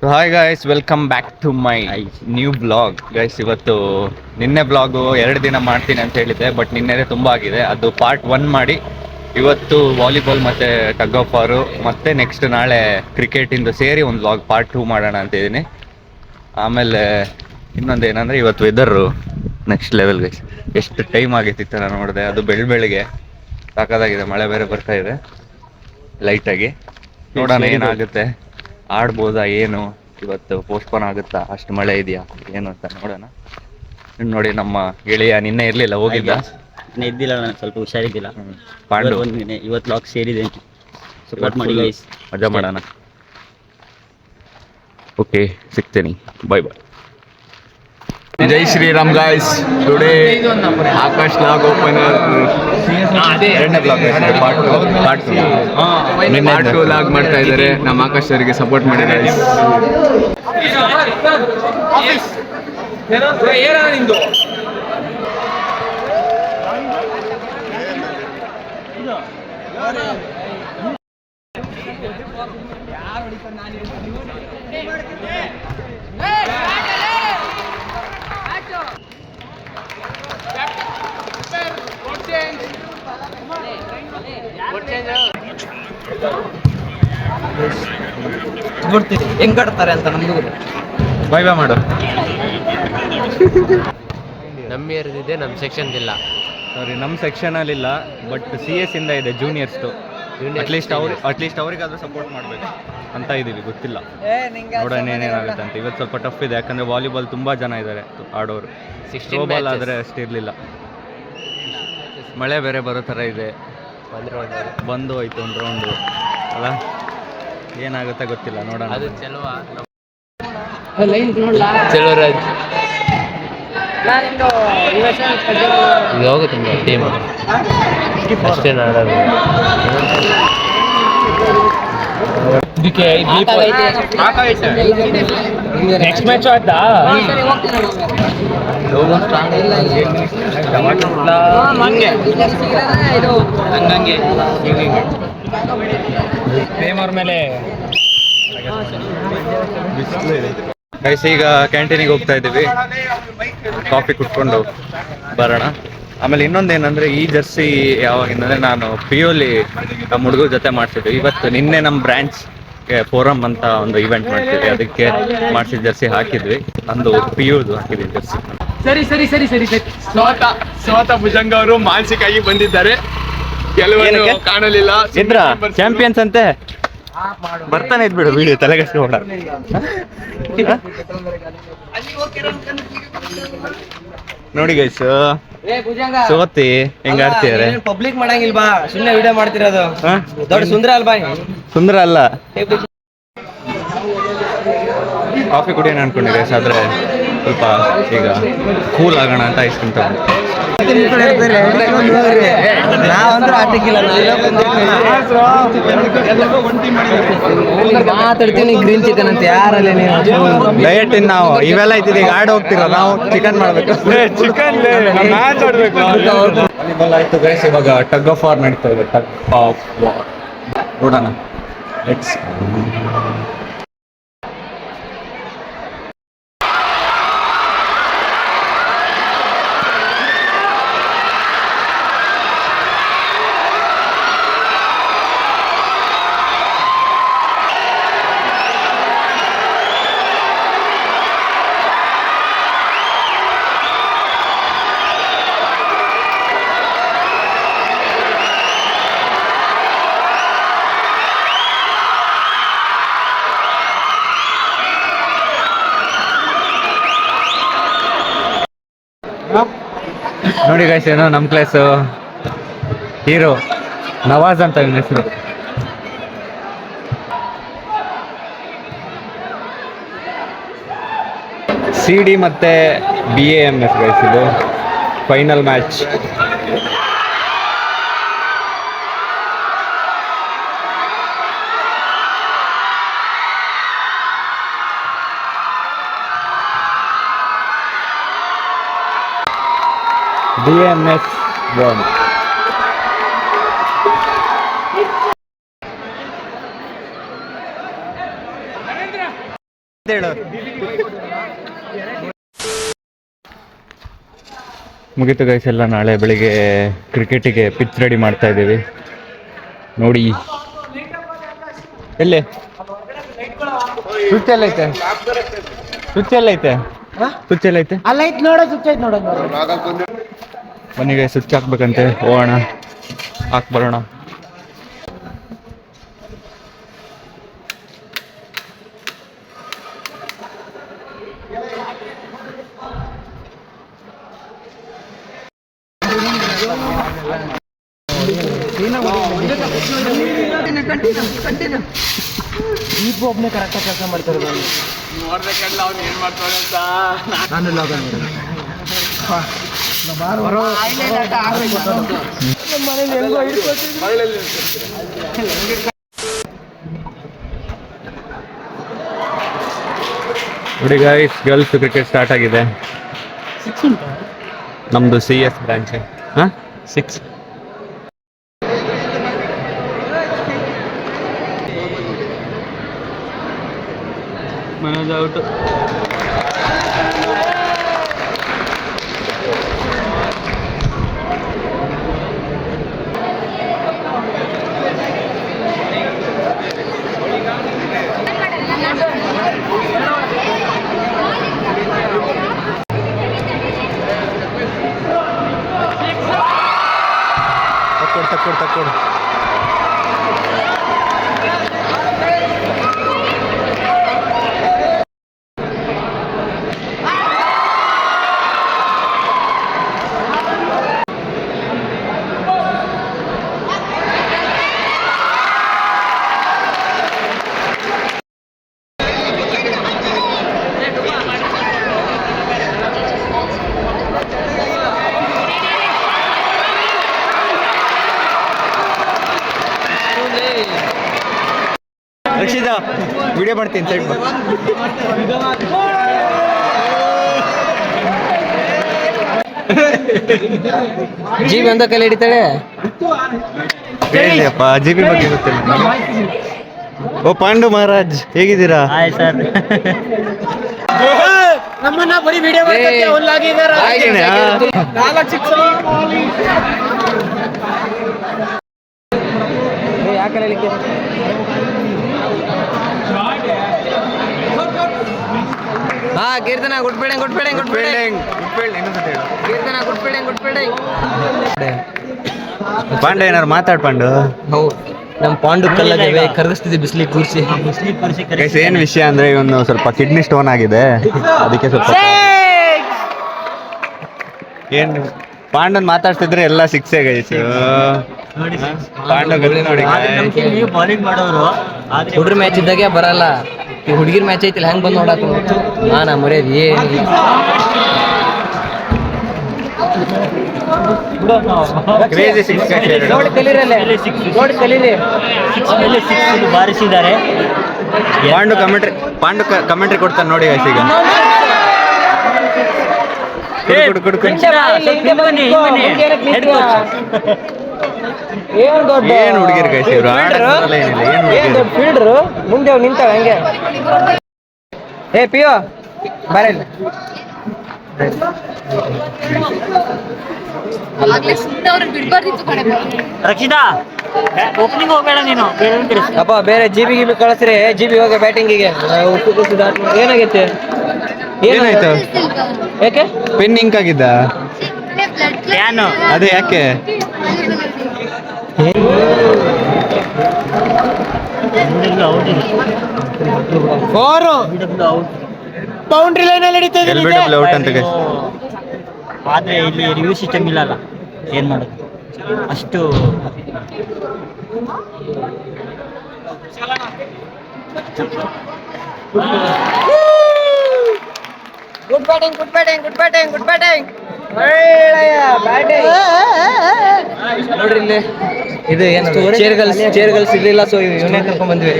Hi guys, welcome back to my new blog. Guys, ಇವತ್ತು ನಿನ್ನೆ blog 2 ದಿನ ಮಾಡ್ತೀನಿ ಅಂತ ಹೇಳಿದ್ದೆ, ಬಟ್ ನಿನ್ನೆ ತುಂಬ ಆಗಿದೆ. ಅದು ಪಾರ್ಟ್ 1 ಮಾಡಿ ಇವತ್ತು ವಾಲಿಬಾಲ್ ಮತ್ತು ಟಗ್ ಆಫ್ ವಾರು ಮತ್ತು ನೆಕ್ಸ್ಟ್ ನಾಳೆ ಕ್ರಿಕೆಟಿಂದು ಸೇರಿ ಒಂದು ಬ್ಲಾಗ್ ಪಾರ್ಟ್ 2 ಮಾಡೋಣ ಅಂತಿದ್ದೀನಿ. ಆಮೇಲೆ ಇನ್ನೊಂದು ಏನಂದರೆ ಇವತ್ತು ವೆದರು ನೆಕ್ಸ್ಟ್ ಲೆವೆಲ್ ಗೈಸ್. ಎಷ್ಟು ಟೈಮ್ ಆಗೈತಿತ್ತು ನಾನು ನೋಡಿದೆ, ಅದು ಬೆಳಗ್ಗೆ ಸಾಕಾಗಿದೆ. ಮಳೆ ಬೇರೆ ಬರ್ತಾ ಇದೆ ಲೈಟಾಗಿ. ನೋಡೋಣ ಏನಾಗುತ್ತೆ, ಆಡ್ಬೋದಾ ಏನು, ಇವತ್ತು ಪೋಸ್ಟ್ಪೋನ್ ಆಗುತ್ತಾ, ಅಷ್ಟು ಮಳೆ ಇದೆಯಾ ಏನು ಅಂತ ನೋಡೋಣ. ನೋಡಿ, ನಮ್ಮ ಗೆಳೆಯ ನಿನ್ನೆ ಇರಲಿಲ್ಲ, ಹೋಗಿದ್ದ. ಇದ್ದಿಲ್ಲ, ನಾನು ಸ್ವಲ್ಪ ಹುಷಾರಿದ್ದಿಲ್ಲ. ಪಾಂಡು ಇವತ್ತು ಲಾಕ್ ಸೇರಿದೆ, ಸಪೋರ್ಟ್ ಮಾಡಿ ಗೈಸ್, ಮಜಾ ಮಾಡೋಣ. ಓಕೆ, ಸಿಗ್ತೇನೆ, ಬಾಯ್ ಬಾಯ್. ಜೈ Shriram guys. Today Akash vlog opener ಎರಡನೇ ಬ್ಲಾಗ್ ಪಾರ್ಟ್ 2 ಲಾಗ್ ಮಾಡ್ತಾ ಇದ್ದಾರೆ. ನಮ್ಮ ಆಕಾಶ್ ಅವರಿಗೆ ಸಪೋರ್ಟ್ ಮಾಡಿ ಗೈಸ್. ಹೆಂಗ್ ಕಟ್ತಾರೆ ಅಂತ ನಮ್ಗೂ ಬಾಯ್ ಬಾಯ್ ಮಾಡು. ನಮ್ಮಿಯರ್ದಿದೆ, ನಮ್ಮ ಸೆಕ್ಷನ್ದಿಲ್ಲ. ಸಾರಿ, ನಮ್ಮ ಸೆಕ್ಷನಲ್ಲಿಲ್ಲ, ಬಟ್ CS ಇಂದ ಇದೆ, ಜೂನಿಯರ್ಸ್ದು. ಅಟ್ಲೀಸ್ಟ್ ಅವ್ರಿಗಾದ್ರೂ ಸಪೋರ್ಟ್ ಮಾಡಬೇಕು ಅಂತ ಇದ್ದೀವಿ. ಗೊತ್ತಿಲ್ಲ, ನೋಡೋಣ ಏನೇನಾಗುತ್ತೆ ಅಂತ. ಇವತ್ತು ಸ್ವಲ್ಪ ಟಫ್ ಇದೆ, ಯಾಕಂದರೆ ವಾಲಿಬಾಲ್ ತುಂಬ ಜನ ಇದ್ದಾರೆ ಆಡೋರು. ಥ್ರೋಬಾಲ್ ಆದರೆ ಅಷ್ಟಿರಲಿಲ್ಲ. ಮಳೆ ಬೇರೆ ಬರೋ ಥರ ಇದೆ, ಬಂದು ಹೋಯ್ತು ಒಂದು ರೌಂಡು ಅಲ್ಲ. ಏನಾಗುತ್ತೆ ಗೊತ್ತಿಲ್ಲ, ನೋಡೋಣ. ಅದು ಚೆಲುವರಾಜ್ ಇದು ಹೋಗುತ್ತೆ ಟೀಮ್ ಅಷ್ಟೇ ಆಡೋದು. ನೆಕ್ಸ್ಟ್ ಮ್ಯಾಚ್ ಆಯ್ತಾ? ಮೇಲೆ ಗೈಸ್, ಈಗ ಕ್ಯಾಂಟೀನಿಗೆ ಹೋಗ್ತಾ ಇದ್ದೀವಿ, ಕಾಫಿ ಕುಟ್ಕೊಂಡು ಬರೋಣ. ಆಮೇಲೆ ಇನ್ನೊಂದೇನಂದರೆ, ಈ ಜರ್ಸಿ ಯಾವಾಗಿಂದರೆ ನಾನು PUಲಿ ನಮ್ಮ ಹುಡುಗರ ಜೊತೆ ಮಾಡ್ತಿದ್ವಿ. ನಿನ್ನೆ ನಮ್ಮ ಬ್ರಾಂಚ್ ಫೋರಮ್ ಅಂತ ಒಂದು ಇವೆಂಟ್ ಮಾಡ್ತಿದ್ವಿ, ಅದಕ್ಕೆ ಮಾಡಿಸಿದ ಜರ್ಸಿ ಹಾಕಿದ್ವಿ. ನಂದು PUದು ಹಾಕಿದ್ವಿ ಜರ್ಸಿ. ಸರಿ ಸ್ವತಃ ಭುಜಂಗ ಅವರು ಮಾನಸಿಕವಾಗಿ ಬಂದಿದ್ದಾರೆ. ಕೆಲವರು ಕಾಣಲಿಲ್ಲ. ಇದ್ರ ಚಾಂಪಿಯನ್ಸ್ ಅಂತೆ ಬರ್ತಾನೆ ಇದ್ಬಿಡು, ವಿಡಿಯೋ ತಲೆಗೆಸ್ಕೋಬೇಡ. ನೋಡಿ ಗೈಸ್, ಸೋತಿ ಹೆಂಗ ಆಡ್ತಿದಾರೆ. ಪಬ್ಲಿಕ್ ಮಾಡಂಗಿಲ್ವಾ, ಸುಮ್ಮನೆ ವಿಡಿಯೋ ಮಾಡ್ತಿರೋದು. ದೊಡ್ಡ ಸುಂದರ ಅಲ್ವಾ? ಸುಂದರ ಅಲ್ಲ. ಕಾಫಿ ಕುಡಿಯೋಣ ಅನ್ಕೊಂಡೆ ಗೈಸ್, ಆದ್ರೆ ಸ್ವಲ್ಪ ಈಗ ಕೂಲ್ ಆಗೋಣ ಅಂತ ಇಸ್ಕೊಂತ ಮಾತಾಡ್ತೀನಿ. ಗ್ರೀನ್ ಚಿಕನ್ ಅಂತ ಯಾರಲ್ಲಿ ಡಯಟ್ ನಾವು ಇವೆಲ್ಲ ಇದ್ದೀವಿ. ಈಗ ಆಡ್ ಹೋಗ್ತಿರೋ ನಾವು ಚಿಕನ್ ಮಾಡ್ಬೇಕು. ವಾಲಿಬಾಲ್ ಆಯ್ತು ಗೈಸ್, ಇವಾಗ ಟಗ್ ಆಫ್ ವಾರ್ ನಡೀತಾ ಇದೆ. ಟಗ್ ಆಫ್ ವಾರ್ ನೋಡೋಣ. ಲೆಟ್ಸ್ ನೋಡಿ ಗೈಸ್, ಏನೋ ನಮ್ಮ ಕ್ಲಾಸು ಹೀರೋ ನವಾಜ್ ಅಂತ ಇವನ ಹೆಸರು. CD ಮತ್ತು BAMS ಗೈಸ್, ಇದು ಫೈನಲ್ ಮ್ಯಾಚ್. BAMS won. ಹೇಳು. ಮುಗೀತು ಗೈಸ್ ಎಲ್ಲ. ನಾಳೆ ಬೆಳಿಗ್ಗೆ ಕ್ರಿಕೆಟಿಗೆ ಪಿಚ್ ರೆಡಿ ಮಾಡ್ತಾ ಇದ್ದೀವಿ ನೋಡಿ. ಎಲ್ಲಿ ಸ್ವಿಚ್ ಎಲ್ಲೈತೆ? ಸ್ವಿಚ್ ಎಲ್ಲೈತೆ? ಸ್ವಿಚ್ ಎಲ್ಲೈತೆ? ಅಲ್ಲ ಐತ್ ನೋಡೋ ಸ್ವಿಚ್ ಐತ್ ನೋಡೋ. ಮನೆಗೆ ಸ್ವಿಚ್ ಹಾಕ್ಬೇಕಂತೆ, ಹೋಗೋಣ ಹಾಕ್ ಬರೋಣ. ದೀಪ ಒಬ್ಬನೇ ಕರೆಕ್ಟಾಗಿ ಕೆಲಸ ಮಾಡ್ತಾರೆ. ನೋಡ್ಬೇಕಲ್ಲ ಅವ್ನು ಏನ್ ಮಾಡ್ತಾನೆ ಅಂತ. ನಾನು ಲಾಗ್ ನೋಡಿ ಗೈಸ್, ಗರ್ಲ್ಸ್ ಕ್ರಿಕೆಟ್ ಸ್ಟಾರ್ಟ್ ಆಗಿದೆ. ನಮ್ದು CS ಬ್ರಾಂಚ್. 6 ಮನೋಜ್ ಔಟ್. ತಕ್ಕೊಡು. ರಕ್ಷಿತಾ ವಿಡಿಯೋ ಮಾಡ್ತೀನಿ ಸೈಡ್ ಬಾ. ಜೀವಿ ಅಂತ ಕೈ ಹಿಡಿತಾಳೆ. ಹೇಳಿಯಪ್ಪ GB ಬಗ್ಗೆ ಗೊತ್ತಿಲ್ಲ. ಓ ಪಾಂಡು ಮಹಾರಾಜ್, ಹೇಗಿದ್ದೀರಾ? ನಮ್ಮನ್ನ ಬರೀ ವಿಡಿಯೋ ಮಾಡ್ತಾರೆ. ಯಾಕೆ ಹೇಳಿಕೆ ಕೀರ್ತನ ಗುಡ್ಬೇಡ ಕೀರ್ತನ ಗುಡ್ಬೇಡ. ಪಾಂಡು ಏನಾರು ಮಾತಾಡ್ ಪಾಂಡು. ಹೌದು, ನಮ್ಮ ಪಾಂಡು ಕಲ್ಲಗೆ ಕರಗಿಸ್ತಿದ್ದೆ ಬಿಸಿಲಿಗೆ ಕೂರಿಸಿ. ಗೈಸ್ ಏನ್ ವಿಷಯ ಅಂದ್ರೆ ಇವನು ಸ್ವಲ್ಪ ಕಿಡ್ನಿ ಸ್ಟೋನ್ ಆಗಿದೆ, ಅದಕ್ಕೆ ಸ್ವಲ್ಪ ಏನ್ ಪಾಂಡನ್ ಮಾತಾಡ್ತಿದ್ರೆ ಎಲ್ಲ ಸಿಕ್ಸೇ ಗೈಸ್. ಪಾಂಡು ಗಲ್ಲಿ ನೋಡಿ. ಬಾಲಿಂಗ್ ಮಾಡೋರು ಹುಡುಗ್ರ ಮ್ಯಾಚ್ ಇದ್ದಾಗೆ ಬರಲ್ಲ. ಈ ಹುಡುಗಿರ್ ಮ್ಯಾಚ್ ಐತಿಲ್ಲ ಹೆಂಗ್ ಬಂದ್ ನೋಡಾಕ ನಾನಾ ಮರ್ಯಾದ ಏನಿಲ್ಲ. ಕ್ರೇಜಿ ಸಿಕ್ಸ್ ನೋಡಿ ಕಲೀರಲ್ಲೇ, ನೋಡಿ ಕಲೀರಿ. ಬಾರಿಸಿದ್ದಾರೆ. ಪಾಂಡು ಕಮೆಂಟ್ರಿ ಕೊಡ್ತಾನೆ ನೋಡಿ ಗೈಸ್. ಈಗ ಏನ್ ಹುಡುಗಿರ್ ಗೈಸ್ ಇವ್ರು, ಏನ್ ದೊಡ್ಡ ಫೀಲ್ಡ್ರು ಮುಂದೆ ನಿಂತಾವ ಹಂಗೆ. ಏ ಪಿಯೋ ಬರಲ್ಲ. ರಕ್ಷಿತಾ ಓಪನಿಂಗ್ ಹೋಗ್ಬೇಡ ನೀನು. ಅಪ್ಪ ಬೇರೆ GB ಕಳಿಸ್ರಿ. GB ಹೋಗ ಬ್ಯಾಟಿಂಗಿಗೆ. ಏನಾಗೈತೆ? ಏನಾಯ್ತು? ಯಾಕೆ ಪೆನ್ ಇಂಕ್ ಆಗಿದ್ದ? ಫ್ಯಾನು ಅದೇ ಯಾಕೆ? ಬೌಂಡ್ರಿ ಲೈನ್ ಅಲ್ಲಿ ಹಿಡಿತಾ LBW ಔಟ್ ಅಂತ ಗೈಸ್. ಆದ್ರೆ ಇಲ್ಲಿ ರಿವ್ಯೂ ಸಿಸ್ಟಮ್ ಇಲ್ಲಲ್ಲ, ಏನ್ ಮಾಡೋದು ಅಷ್ಟು. Good batting. ಒಳ್ಳೆಯ ಬ್ಯಾಟಿಂಗ್ ನೋಡ್ರಿ ಇಲ್ಲಿ. ಇದು ಏನು ಚೇರ್ ಗಲ್ಸ್ ಇರ್ಲಿಲ್ಲ, ಸೊ ಇವನ್ನೇ ಕರ್ಕೊಂಡ್ ಬಂದ್ವಿ.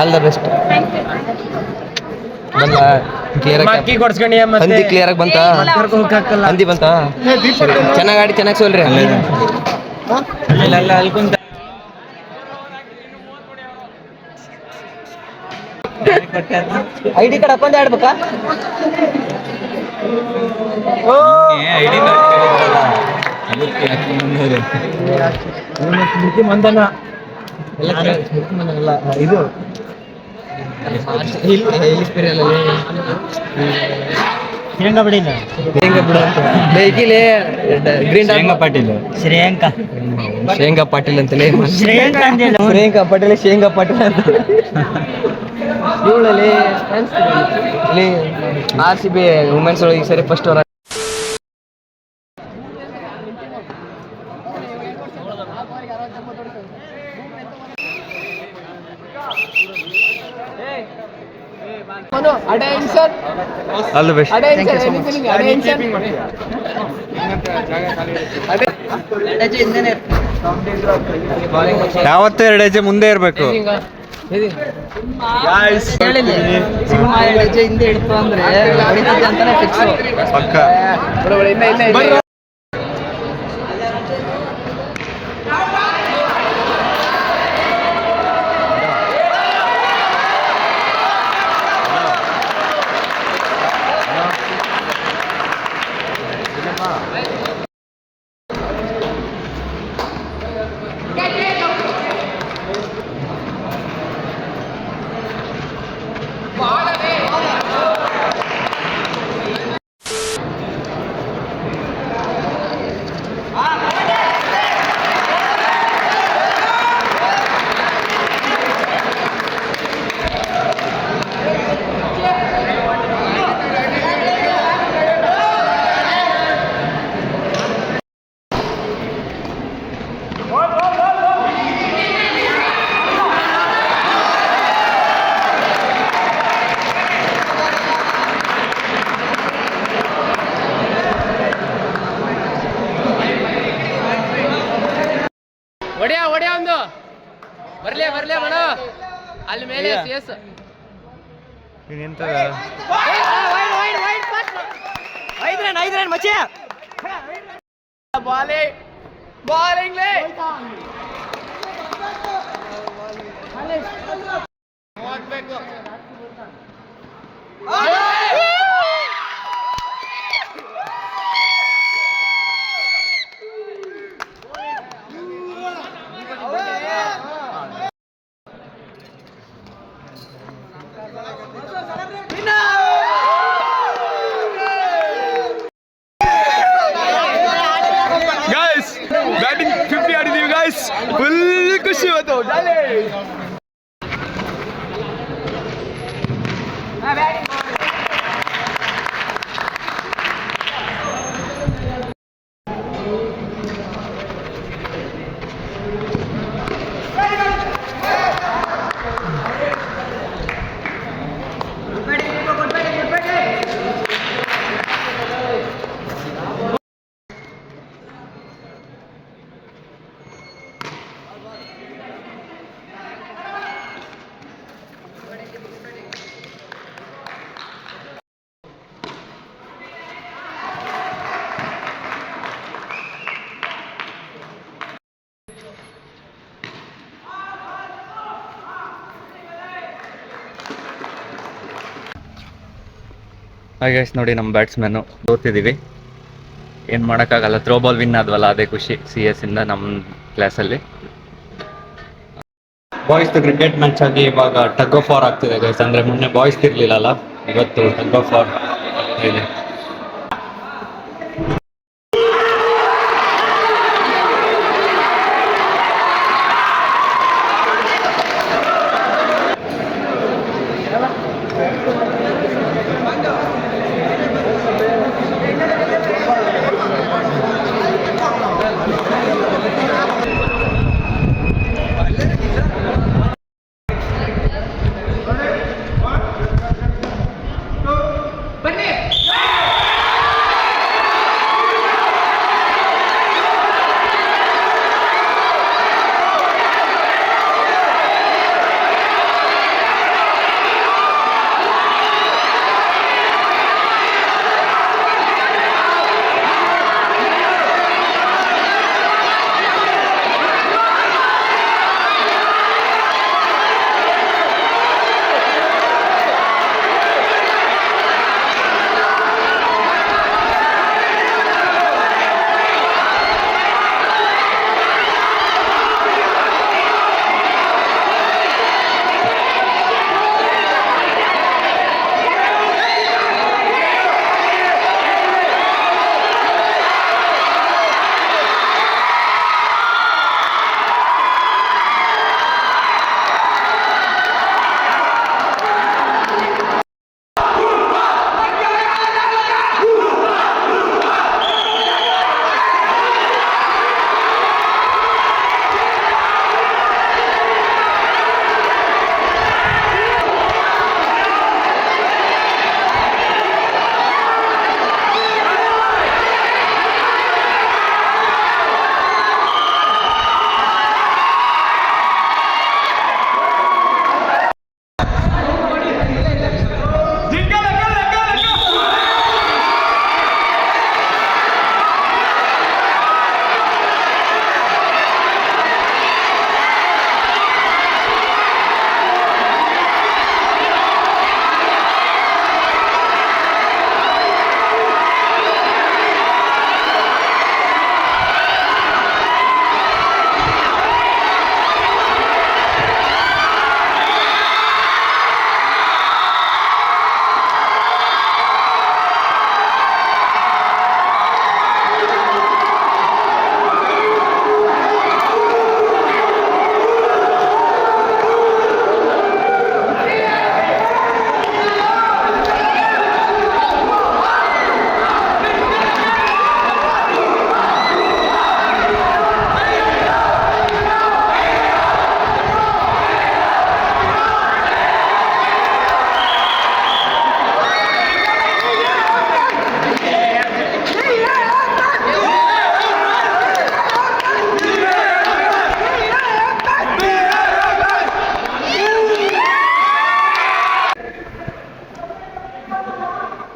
All the best. ಹಂದಿ ಕ್ಲಿಯರ್ ಆಗಿ ಬಂತ? ಹಂದಿ ಬಂತ? ಚೆನ್ನಾಗಿ ಆಡಿ, ಚೆನ್ನಾಗಿ ಸೋಲ್ರಿ. ಐಡಿ ಕಾರ್ಡ್ ಹಾಕೊಂಡೆ ಆಡ್ಬೇಕಾ? ಐಡಿ ಎಲ್ಲ ಇದು ಶ್ರೇಯಾಂಕ ಬಿಡಿಲ್ಲ. ಗ್ರೀನ್ ಪಾಟೀಲ್ ಶ್ರೇಯಾಂಕ ಶೇಂಗಾ ಪಾಟೀಲ್ ಅಂತಲೇ ಶ್ರೇಯಾಂಕ ಅಂದಿಲ್ಲ. ಪ್ರಿಯಾಂಕಾ ಪಾಟೀಲ್ ಶೇಂಗಾ ಪಾಟೀಲ್ ಅಂತ ಇವಳಲ್ಲಿ RCB ವುಮೆನ್ಸ್ ಒಳಗೆ ಈ ಸರಿ ಫಸ್ಟ್ ಅವರ ಆಲ್ ದಿ ಬೆಸ್ಟ್. ಯಾವತ್ತೂ 2 ಹೆಜ್ಜೆ ಮುಂದೆ ಇರಬೇಕು. ಹಿಂದೆ ಇಡ್ತು ಅಂದ್ರೆ ಅಂತಾನೆ ಫಿಕ್ಸ್ ಪಕ್ಕ. ಒಡೆಯ ಒಂದು ಬರ್ಲೇ ಬಡ ಅಲ್ಲಿ ಮೇಲೆ CS ಬಾಲಿಂಗ್ ಗಾಯ್ಸ್ ಬ್ಯಾಟಿಂಗ್ 50 ಆಡಿದೀವಿ ಗಾಯ್ಸ್. ಫುಲ್ ಖುಷಿ ಇವತ್ತು. ಹಾಗೆ ಗೈಸ್ ನೋಡಿ ನಮ್ಮ ಬ್ಯಾಟ್ಸ್ಮನ್ನು ಸೋತಿದ್ದೀವಿ. ಏನು ಮಾಡೋಕ್ಕಾಗಲ್ಲ, ಥ್ರೋ ಬಾಲ್ ವಿನ್ ಆದ್ವಲ್ಲ ಅದೇ ಖುಷಿ CS ಇಂದ ನಮ್ಮ ಕ್ಲಾಸಲ್ಲಿ. ಬಾಯ್ಸ್ದು ಕ್ರಿಕೆಟ್ ಮ್ಯಾಚ್ ಆಗಿ ಇವಾಗ ಟಗ್ ಆಫ್ ವಾರ್ ಆಗ್ತಿದೆ ಗೈಸ್. ಅಂದರೆ ಮೊನ್ನೆ ಬಾಯ್ಸ್ ಇರಲಿಲ್ಲಲ್ಲ, ಇವತ್ತು ಟಗ್ ಆಫ್ ವಾರ್ ಆಗ್ತಾ ಇದೆ.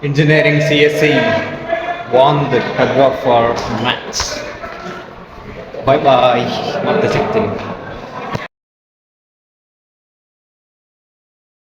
Engineering CSE won the tug of war match. Bye bye. ಮತ್ತೆ ಸಿಗ್ತೀನಿ.